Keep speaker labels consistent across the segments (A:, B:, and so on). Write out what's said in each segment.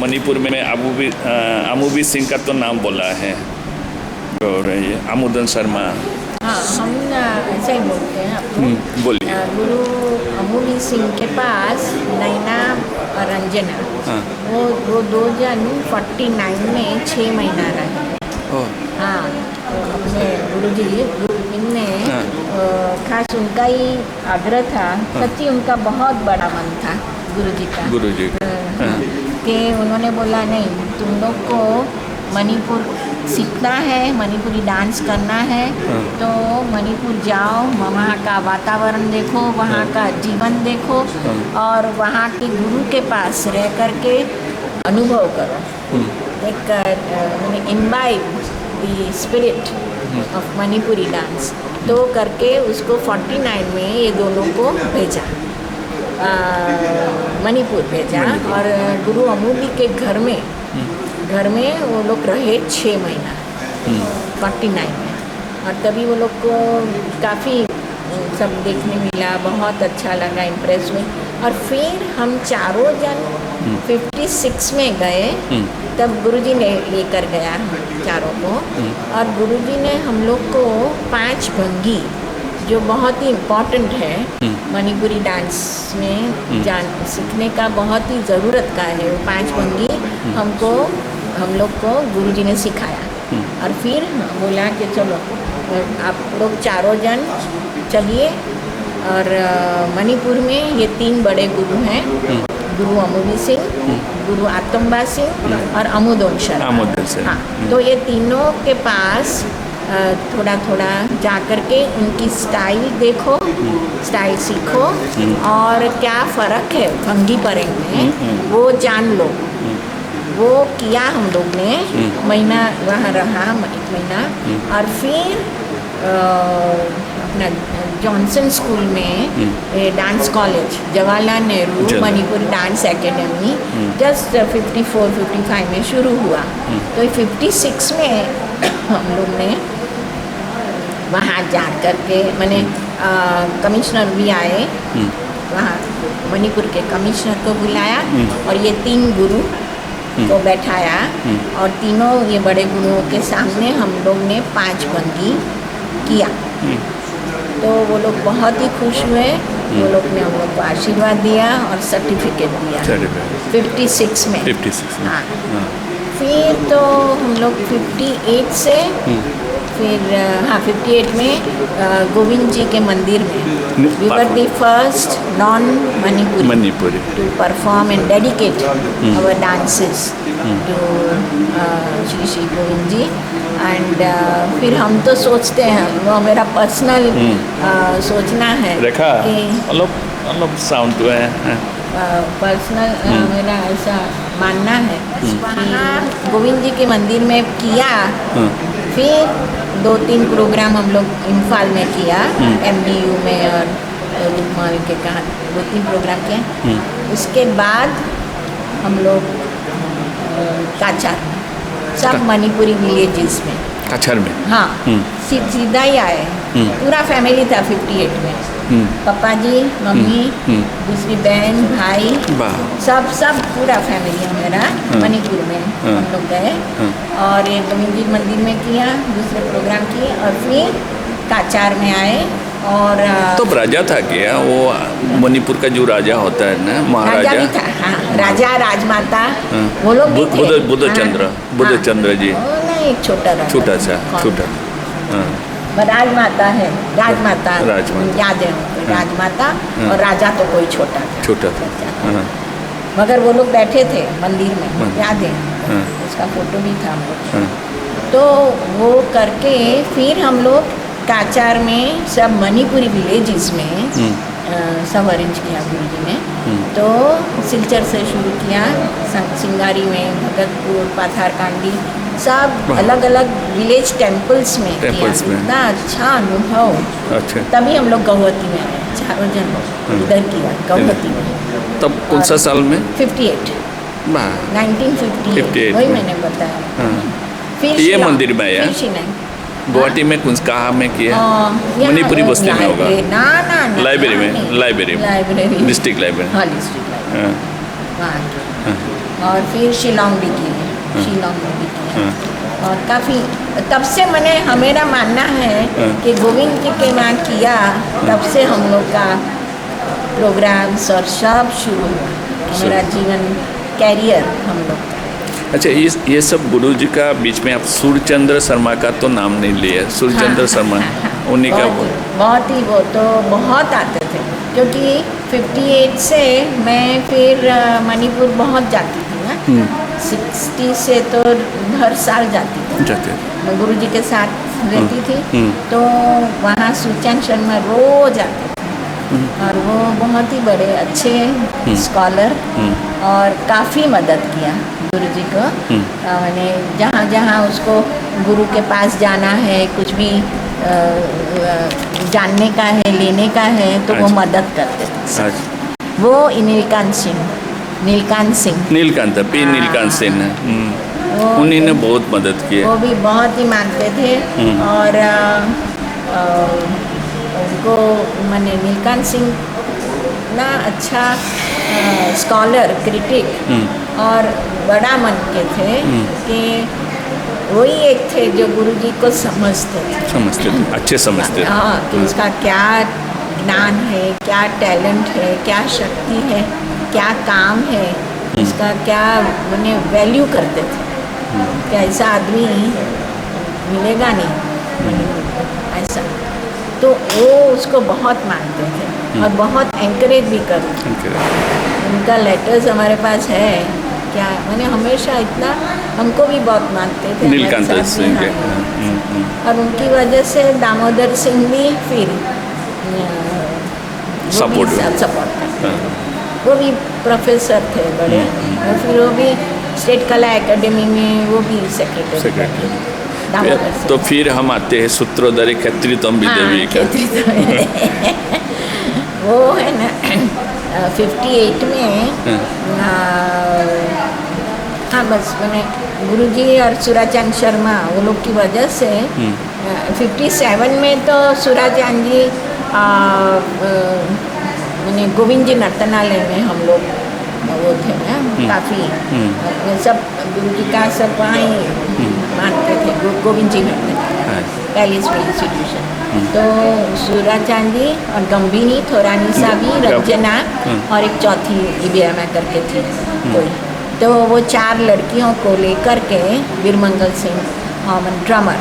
A: मणिपुर में अमूबी सिंह का तो नाम बोला है और ये अमुदन शर्मा।
B: हाँ, हम ऐसा ही बोलते हैं आपको।
A: बोलिए।
B: गुरु अमूबी सिंह के पास नैना और रंजना,
A: हाँ।
B: वो 2049 में 6 महीना रहे। हाँ, तो अपने गुरुजी ने खास उनका ही आग्रह था। सच्ची उनका बहुत बड़ा मन था गुरुजी का। कि उन्होंने बोला नहीं, तुम लोग को मणिपुर सीखना है, मणिपुरी डांस करना है, तो मणिपुर जाओ, वहाँ का वातावरण देखो, वहाँ का जीवन देखो और वहाँ के गुरु के पास रह करके अनुभव करो। एक imbibe the spirit of Manipuri dance. तो करके उसको 49 में ये दोनों को भेजा, मणिपुर भेजा। और गुरु अमूबी के घर में वो लोग रहे 6 महीना 49 में। और तभी वो लोग को काफ़ी सब देखने मिला, बहुत अच्छा लगा, इम्प्रेस हुए। और फिर हम चारों जन 56 में गए, तब गुरुजी ने लेकर गया हम चारों को। और गुरुजी ने हम लोग को 5 भंगी, जो बहुत ही इम्पॉर्टेंट है मणिपुरी डांस में, सीखने का बहुत ही ज़रूरत का है। वो 5 भंगी हम लोग को गुरुजी ने सिखाया। और फिर बोला कि चलो आप लोग चारों जन चलिए। और मणिपुर में ये 3 बड़े गुरु हैं, गुरु अमूबी सिंह, गुरु आतम्बा सिंह और अमुदन शर्मा। हाँ, तो ये तीनों के पास थोड़ा थोड़ा जा कर के उनकी स्टाइल देखो, स्टाइल सीखो और क्या फ़र्क है भंगी परेंग में वो जान लो। वो किया हम लोग ने, महीना वहाँ रहा, 1 महीना। और फिर अपना जॉनसन स्कूल में dance college, Jawaharlal Nehru Manipuri dance academy just 54-55 में शुरू हुआ। तो 56 में हम लोग ने वहाँ जा कर के, मैंने कमिश्नर भी आए वहाँ, मणिपुर के कमिश्नर को बुलाया और ये 3 गुरु को बैठाया। और तीनों ये बड़े गुरुओं के सामने हम लोग ने 5 भंगी किया। तो वो लोग बहुत ही खुश हुए। वो लोग ने हम लोग को आशीर्वाद दिया और सर्टिफिकेट दिया 56 में। हाँ, फिर तो हम लोग 58 से फिर 58 में गोविंद जी के मंदिर में we were the first non Manipuri to perform and dedicate our dances to Shri Govind ji. And फिर हम तो सोचते हैं, वो मेरा पर्सनल सोचना है कि
A: साउंड है
B: पर्सनल मेरा ऐसा मानना है कि गोविंद जी के मंदिर में किया। फिर 2-3 प्रोग्राम हम लोग इम्फाल में किया, MDU में और लुकमावी के कहा 2-3 प्रोग्राम किए। उसके बाद हम लोग काचार में, सब मणिपुरी विलेजेस में,
A: काचार में,
B: हाँ, सीधा ही आए। पूरा फैमिली था 58 में, पापा जी, मम्मी, दूसरी बहन, भाई, सब पूरा फैमिली है मेरा। मणिपुर में हम लोग गए और ये गोविंद जी मंदिर में किया, दूसरे प्रोग्राम किए और फिर काचार में आए। और
A: तो राजा था क्या वो मणिपुर का, जो राजा होता है ना, महाराजा?
B: राजा भी था, हाँ, राजा राजमाता वो लोग भी थे।
A: बुद्धचंद्र जी,
B: नहीं, छोटा सा राजमाता है, राजमाता याद है, राजमाता और राजा तो कोई छोटा था। मगर वो लोग बैठे थे मंदिर में, याद है, उसका फोटो भी था हम लोग। तो वो करके फिर हम लोग काचार में सब मणिपुरी विलेजेस में सब अरेंज किया गुरु जी ने। तो सिलचर से शुरू किया, सिंगारी में, भगतपुर, पाथारकांडी, सब अलग अलग विलेज टेम्पल्स में किया। इतना अच्छा अनुभव।
A: अच्छा।
B: तभी हम लोग गौहती में आए, चारों जन इधर किया गौहती में।
A: तब कौन सा साल में?
B: 1958, वही मैंने बताया। फिर
A: ये मंदिर में आया गुवाहाटी में, कुछ कहाँ में किया? मणिपुरी बस्ती में होगा
B: ना,
A: लाइब्रेरी में, डिस्ट्रिक्ट लाइब्रेरी।
B: हाँ, डिस्ट्रिक्ट लाइब्रेरी। और फिर शिलोंग भी किए, शिलोंग में भी किए। और काफ़ी तब से मैंने हमेरा मानना है कि गोविंद जी के ना किया, तब से हम लोग का प्रोग्राम्स और सब शुरू हुआ, मेरा जीवन कैरियर हम लोग का।
A: अच्छा, ये सब गुरु जी का बीच में आप सूर्यचंद्र शर्मा का तो नाम नहीं लिया, सूर्यचंद्र शर्मा उन्हीं का
B: बहुत ही वो तो बहुत आते थे, क्योंकि 58 से मैं फिर मणिपुर बहुत जाती थी ना, 60 से तो हर साल जाती थी, मैं गुरु जी के साथ रहती थी। तो वहाँ सूर्यचंद्र शर्मा रोज आते थे और वो बहुत ही बड़े अच्छे स्कॉलर और काफ़ी मदद किया गुरु जी को। मैंने जहाँ जहाँ उसको गुरु के पास जाना है, कुछ भी जानने का है, लेने का है, तो वो मदद करते थे। वो नीलकांत सिंह
A: पी नीलकांत सिंह उन्हीं ने बहुत मदद की।
B: वो भी बहुत ही मानते थे और उनको मैंने नीलकांत सिंह ना अच्छा स्कॉलर, क्रिटिक और बड़ा मन के थे कि वही एक थे जो गुरुजी को समझते थे,
A: अच्छे समझते थे।
B: हाँ, कि उसका क्या ज्ञान है, क्या टैलेंट है, क्या शक्ति है, क्या काम है, इसका क्या मैंने वैल्यू करते थे कि ऐसा आदमी मिलेगा नहीं ऐसा। तो वो उसको बहुत मानते थे और बहुत एनकरेज भी करते थे। उनका लेटर्स हमारे पास है, क्या मैंने हमेशा इतना, हमको भी बहुत मानते थे
A: नीलकांत सिंह के।
B: और उनकी वजह से दामोदर सिंह भी फिर सपोर्ट करते। वो भी प्रोफेसर थे बड़े, और फिर वो भी स्टेट कला एकेडमी में वो भी सेक्रेटरी।
A: तो फिर हम आते हैं सूत्रोधरी खेत्रीतम देवी का।
B: वो है ना 58 में हाँ, बस मैंने गुरुजी और सूर्यचंद शर्मा वो लोग की वजह से 57 में तो सूर्यचंद जी मैंने गोविंद जी नर्तनालय में हम लोग वो थे ना, काफ़ी सब गुरुजी का सब वहाँ मानते थे, गोविंद जी नर्तनालय पैलेस में इंस्टीट्यूशन। तो सूर्यचंद जी और गंभिनी थोरानी साहबी, रंजना और एक चौथी इबियामा करके थी कोई। तो वो 4 लड़कियों को लेकर के बीरमंगल सिंह ड्रमर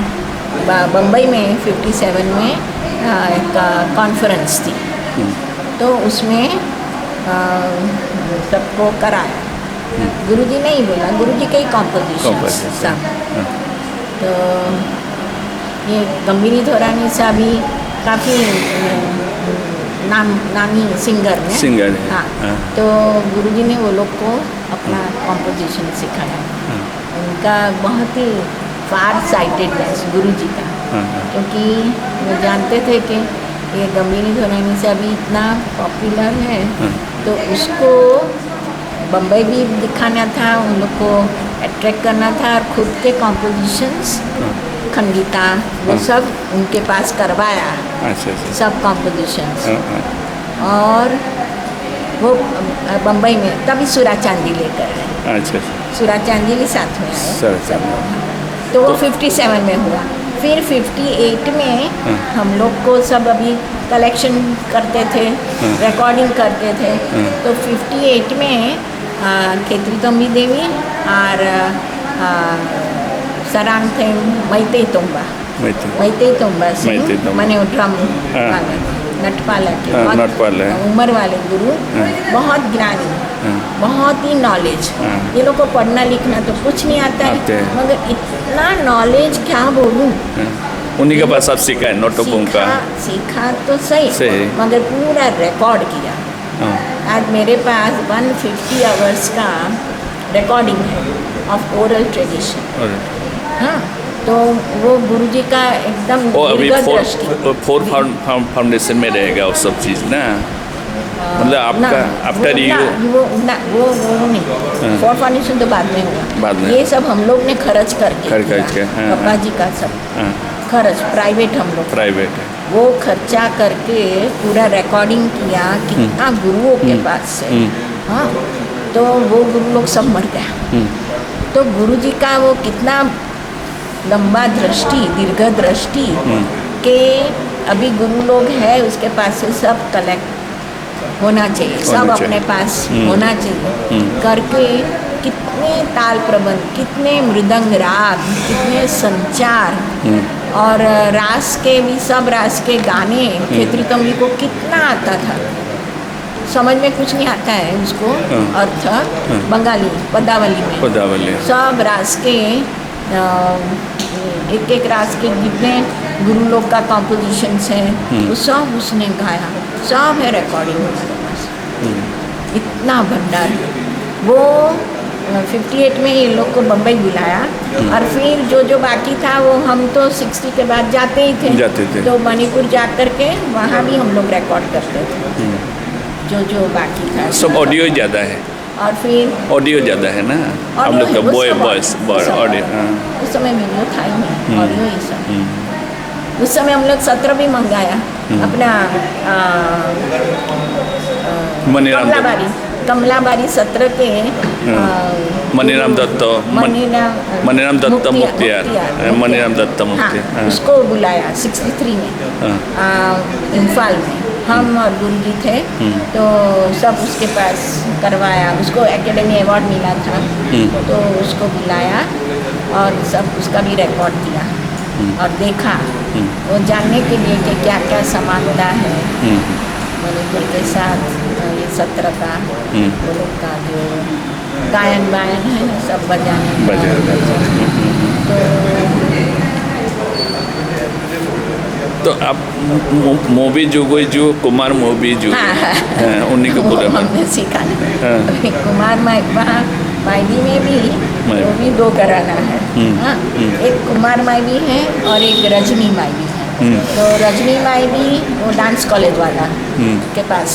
B: बम्बई में 57 में एक कॉन्फ्रेंस थी, तो उसमें सबको कराया। गुरुजी नहीं बोला, गुरुजी के ही कॉम्पोजिशन सब। तो ये गंभिनी थोरानी साहब भी काफ़ी नामी सिंगर है। हाँ, तो गुरुजी ने वो लोग को अपना कॉम्पोजिशन सिखाया। उनका बहुत ही फार साइटेडनेस गुरुजी का, क्योंकि वो जानते थे कि ये गंभिनी थोरानी साहब भी इतना पॉपुलर है, तो उसको बम्बई भी दिखाना था, उन लोग को अट्रैक्ट करना था, और खुद के कॉम्पोजिशंस खंडिता वो सब उनके पास करवाया। सब कॉम्पोजिशंस। और वो बम्बई में तभी सूर्यचंद जी लेकर आए। सूर्यचंद जी भी साथ में आए। तो वो 57 में हुआ। फिर 58 में हम लोग को सब अभी कलेक्शन करते थे, रिकॉर्डिंग करते थे। तो 58 में खेत्रीतोंबी देवी और सरांग थे मैतेई तोंबा से मैंने ड्रम वाला नटपाला के उम्र वाले गुरु, बहुत ज्ञानी, बहुत ही नॉलेज। ये लोग को पढ़ना लिखना तो कुछ नहीं आता है, मगर इतना नॉलेज क्या बोलूँ।
A: उन्हीं के पास सब सीखा है, नोटबुक का
B: सीखा तो सही, मगर पूरा रिकॉर्ड किया। आज मेरे पास 150 आवर्स का रिकॉर्डिंग है ऑफ ओरल ट्रेडिशन। हाँ, तो वो गुरुजी का एकदम
A: फोर फाउंडेशन में रहेगा वो सब चीज़ ना, मतलब आपका आफ्टर
B: वो नहीं, 4 फाउंडेशन तो बाद में हुआ। ये सब हम लोग ने खर्च करके पापा जी का सब खर्च, प्राइवेट हम लोग
A: प्राइवेट
B: वो खर्चा करके पूरा रिकॉर्डिंग किया कितना गुरुओं के पास से। हाँ, तो वो गुरु लोग सब मर गया। तो गुरु जी का वो कितना लंबा दृष्टि, दीर्घ दृष्टि के अभी गुरु लोग है उसके पास से सब कलेक्ट होना चाहिए, सब अपने पास होना चाहिए करके कितने ताल प्रबंध, कितने मृदंग राग, कितने संचार और रास के भी सब रास के गाने खेतरी तंबी को कितना आता था। समझ में कुछ नहीं आता है उसको अर्थ बंगाली पदावली सब रास के एक एक रास के जितने गुरु लोग का कॉम्पोजिशंस है वो सब उसने गाया, सब है रिकॉर्डिंग हमारे पास। इतना भंडार वो 58 में ये लोग को बम्बई बुलाया और फिर जो बाकी था वो हम तो 60 के बाद जाते ही थे। तो मणिपुर जा कर के वहाँ भी हम लोग रिकॉर्ड करते थे जो बाकी था।
A: सब ऑडियो ज़्यादा है
B: और फिर
A: ऑडियो ज़्यादा है ना हम लोग का वॉइस ऑडियो।
B: उस समय वीडियो था ही नहीं, ऑडियो ही सब। उस समय हम लोग सत्र भी मंगाया अपना कमलाबारी सत्र के
A: मनीराम दत्त मुख्तियार
B: उसको बुलाया 63 में इम्फाल में हम और गुरु जी थे। तो सब उसके पास करवाया, उसको एकेडमी अवार्ड मिला था तो उसको बुलाया और सब उसका भी रिकॉर्ड किया और देखा वो जानने के लिए कि क्या क्या समानता है मणिपुर के साथ ये सत्र का वो लोग का जो गायन बायन है सब बजाने
A: तो आप मूवी जो कुमार मूवी जो उन्हीं को पूरा
B: हमने सीखा। कुमार माइबी में भी वो भी 2 घराना है। एक कुमार माइबी है और एक रजनी माइबी है। तो रजनी माइबी वो डांस कॉलेज वाला के पास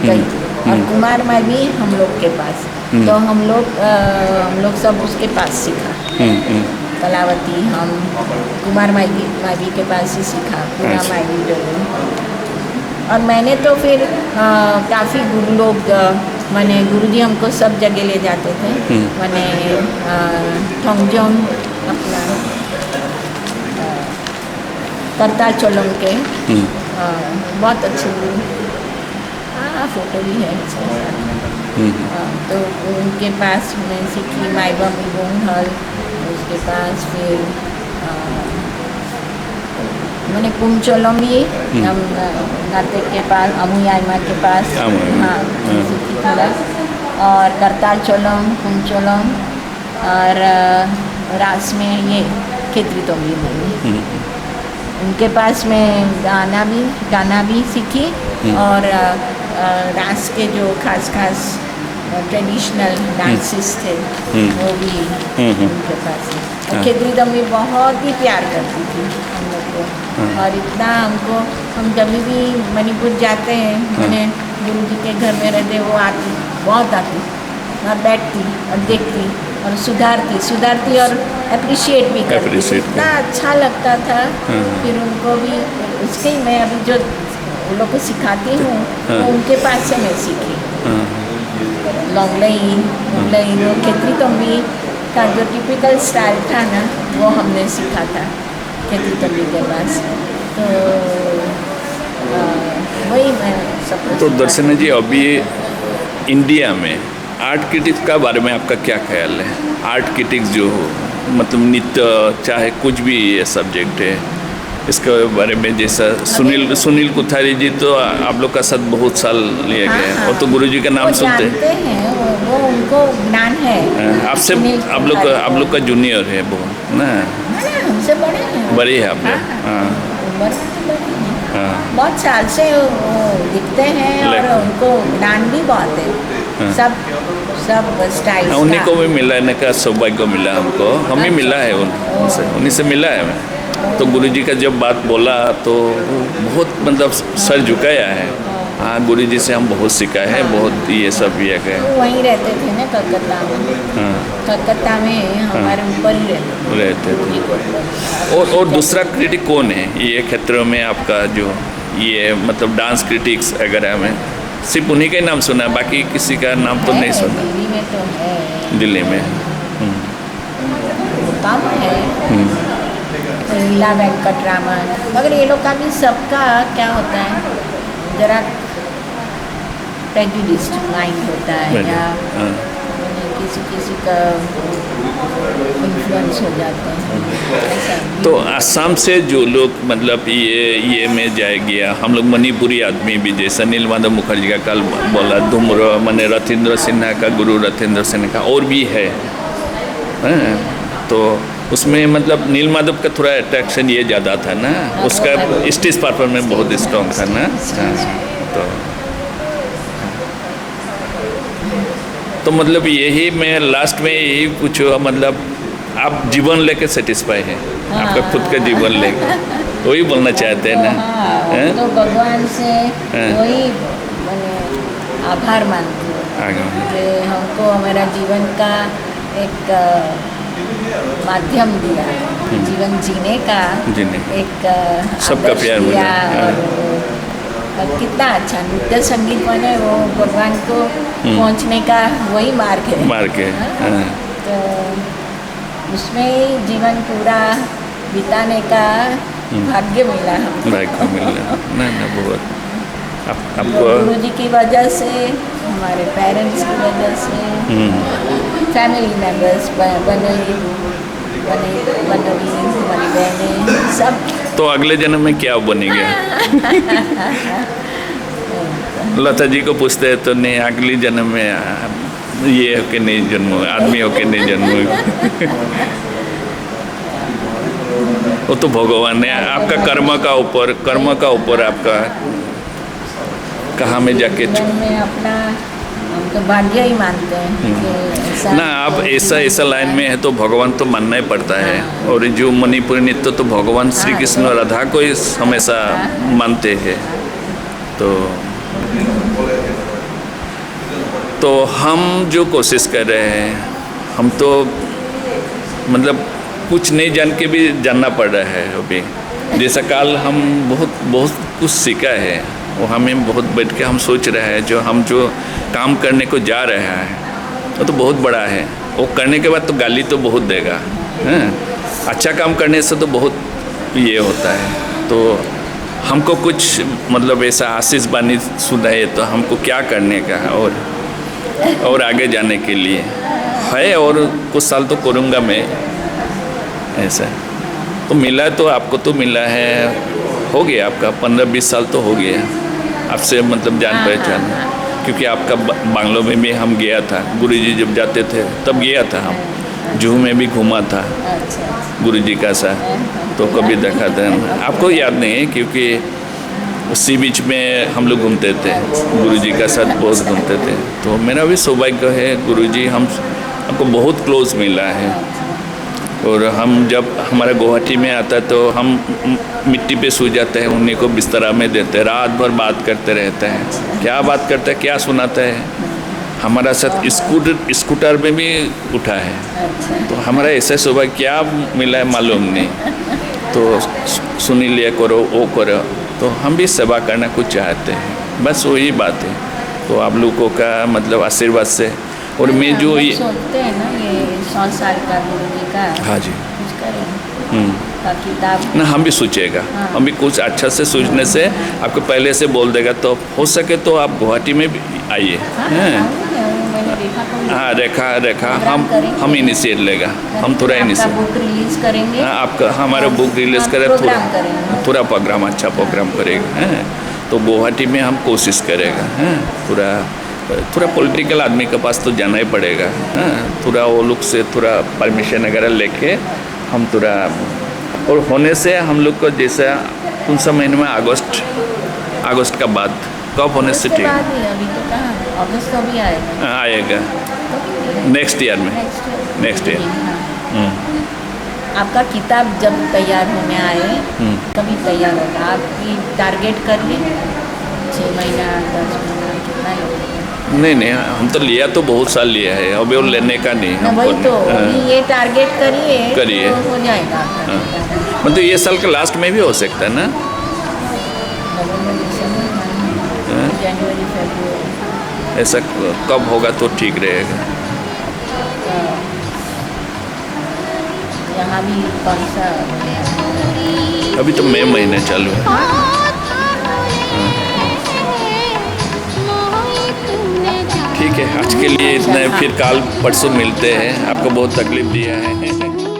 B: गई और कुमार माइबी हम लोग के पास। तो हम लोग सब उसके पास सीखा। कलावती हम कुमार माइबी के पास ही सीखा पूरा माइबी। और मैंने तो फिर काफ़ी गुरु लोग मैंने गुरुजी हमको सब जगह ले जाते थे। मैंने ठोंगजोंग अपना करताल चोलम के बहुत अच्छे गुरु, फोटो भी है इसके साथ। तो उनके पास मैं सीखी माइबा मिगोंग हल। उसके पास फिर मैंने कुमचोलम भी हम नाते के पास अमुयामा के पास सीखी थोड़ा। और करताल चोलम, कुमचोलम और रास में ये खेतरी तोमली में उनके पास मैं गाना भी सीखी। और रास के जो खास ट्रेडिशनल डांसेस थे वो भी उनके पास है। खेतरी तंबी बहुत ही प्यार करती थी हम लोग को और इतना हमको, हम जब भी मणिपुर जाते हैं मैंने गुरु जी के घर में रहते वो आती, बहुत आती और बैठती और देखती और सुधारती और अप्रिशिएट भी करती। इतना अच्छा लगता था। फिर उनको भी उसके मैं अभी जो उन लोग को सिखाती हूँ तो उनके पास से मैं सीखी। लॉन्गलई वो खेतरी तंबी का जो टिपिकल स्टाइल था ना वो हमने सीखा था खेतरी तंबी के पास। तो वही मैं सब।
A: तो दर्शना जी अभी इंडिया में आर्ट क्रिटिक्स का बारे में आपका क्या ख्याल है? आर्ट क्रिटिक्स जो हो मतलब नृत्य चाहे कुछ भी ये सब्जेक्ट है इसके बारे में, जैसा सुनील कुथारी जी तो आप लोग का साथ बहुत साल लिया गया और तो गुरु जी का नाम सुनते
B: हैं। वो उनको ज्ञान है।
A: आपसे आप लोग का जूनियर है वो ना?
B: हमसे बड़े हैं
A: आप लोग।
B: बहुत साल से वो दिखते हैं और उनको ज्ञान भी बहुत है। सब स्टाइल
A: उन्हीं को भी मिलने का सौभाग्य मिला हमको, हमें मिला है उन्हीं से मिला है मैं। तो गुरु जी का जब बात बोला तो बहुत मतलब सर झुकाया है। हाँ, गुरु जी से हम बहुत सीखा है, बहुत ये सब किया गया।
B: तो वहीं रहते थे ना कलकत्ता में। कलकत्ता में हमारे ऊपर ही रहते
A: थे। और दूसरा क्रिटिक कौन है ये क्षेत्र में आपका जो ये मतलब डांस क्रिटिक्स वगैरह में? सिर्फ उन्हीं का ही नाम सुना है, बाकी किसी का नाम तो नहीं सुना।
B: दिल्ली में तो है,
A: दिल्ली में
B: कम है, लीला वेंकटरामन, मगर ये लोग का भी सबका क्या होता है, जरा प्रेजुडिस्ड माइंड होता है, या किसी का इन्फ्लुएंस हो जाता है।
A: तो असम से जो लोग मतलब ये में जाए गया, हम लोग मणिपुरी आदमी भी, जैसा नीलमाधव मुखर्जी का कल बोला, धूम्र मैंने रथिंद्र सिन्हा का, गुरु रथिंद्र सिन्हा का, और भी है। तो उसमें मतलब नीलमाधव का थोड़ा अट्रैक्शन ये ज़्यादा था ना, उसका स्टेज परफॉर्मेंस बहुत स्ट्रॉन्ग था ना। तो मतलब यही मैं लास्ट में यही पूछूँ, मतलब आप जीवन लेके सेटिस्फाई हैं, आपका खुद का जीवन लेके, वही बोलना चाहते हैं ना?
B: तो भगवान से वही मैंने आभार मानती हूँ कि हमको हमारा जीवन का एक माध्यम दिया, जीवन जीने का एक
A: सबका प्यार मिला।
B: और कितना अच्छा नृत्य संगीत बने, वो भगवान को पहुंचने का वही मार्ग है। तो उसमें ही जीवन पूरा बिताने का भाग्य मिला हमको।
A: भाग्य मिला ना बहुत। आपको
B: गुरु जी की वजह से, हमारे पेरेंट्स की वजह से, फैमिली मेम्बर्स बने बहनें सब।
A: तो अगले जन्म में क्या बनेंगे? लता जी को पूछते हैं तो नहीं, अगली जन्म में ये हो के नहीं जन्म, आदमी हो के नहीं जन्म। वो तो भगवान है, आपका कर्म का ऊपर आपका कहाँ में जाके
B: में अपना हम तो भाग्य ही मानते हैं
A: ना। आप ऐसा लाइन में है तो भगवान तो मानना ही पड़ता है। और जो मणिपुरी नृत्य तो भगवान श्री कृष्ण और राधा को ही हमेशा मानते हैं। तो हम जो कोशिश कर रहे हैं, हम तो मतलब कुछ नहीं जान के भी जानना पड़ रहा है अभी। जैसा काल हम बहुत कुछ सीखा है, वो हमें बहुत बैठ के हम सोच रहे हैं, जो काम करने को जा रहे हैं वो तो बहुत बड़ा है। वो करने के बाद तो गाली तो बहुत देगा, अच्छा काम करने से तो बहुत ये होता है। तो हमको कुछ मतलब ऐसा आशीष बानी सुनाए तो हमको क्या करने का और आगे जाने के लिए है। और कुछ साल तो करूँगा मैं ऐसा। तो मिला तो आपको तो मिला है, हो गया आपका 15-20 साल तो हो गया आपसे मतलब जान पहचान। क्योंकि आपका बांग्लो में भी हम गया था, गुरुजी जब जाते थे तब गया था। हम जूहू में भी घूमा था गुरुजी का सा, तो कभी देखा था। आपको याद नहीं है क्योंकि सी बीच में हम लोग घूमते थे, गुरुजी का साथ बहुत घूमते थे। तो मेरा भी सौभाग्य है, गुरुजी हमको बहुत क्लोज मिला है। और हम जब हमारा गुवाहाटी में आता तो हम मिट्टी पे सो जाते हैं, उन्हीं को बिस्तरा में देते हैं, रात भर बात करते रहते हैं। क्या बात करते हैं, क्या सुनाते हैं। हमारा साथ स्कूटर में भी उठा है। तो हमारा ऐसा सौभाग्य क्या मिला है मालूम नहीं। तो सुनी लिया करो, वो करो। तो हम भी सेवा करना कुछ चाहते हैं, बस वही बात है। तो आप लोगों का मतलब आशीर्वाद से। और मैं जो ये
B: सोचते हैं ना, ये 100 साल का गुरुजी का,
A: हाँ जी,
B: कुछ करें किताब
A: ना, हम भी सोचेगा। हम भी कुछ अच्छा से सोचने से आपको पहले से बोल देगा। तो हो सके तो आप गुवाहाटी में भी आइए। हाँ, रेखा हम इनिशिएट लेगा, हम थोड़ा इनिशिएट
B: बुक रिलीज करेंगे।
A: आपका हमारा बुक रिलीज करें, थोड़ा प्रोग्राम अच्छा प्रोग्राम करेगा। तो गुवाहाटी में हम कोशिश करेगा। थोड़ा पॉलिटिकल आदमी के पास तो जाना ही पड़ेगा। थोड़ा वो लोग से थोड़ा परमिशन वगैरह लेके हम थोड़ा, और होने से हम लोग को जैसा कौन सा महीने में अगस्त का बाद कब होने से ठीक है।
B: अभी तो कहाँ, अगस्त तो अभी
A: आएगा नेक्स्ट ईयर में। नेक्स्ट ईयर
B: आपका किताब जब तैयार होने आए कभी तैयार होगा? आपकी टारगेट करिए 6 महीना 10 महीना कितना ही?
A: नहीं, हम तो लिया तो बहुत साल लिया है, अभी वो लेने का नहीं हमको।
B: वही तो ये टारगेट करिए तो हो जाएगा।
A: मतलब ये साल के लास्ट में भी हो सकता है ना।
B: जनवरी फरवरी।
A: ऐसा कब होगा तो ठीक रहेगा?
B: यहाँ भी कौन सा?
A: अभी तो मई महीने चालू है। ठीक है, आज के लिए इतना है, फिर कल परसों मिलते हैं। आपको बहुत तकलीफ दिया है।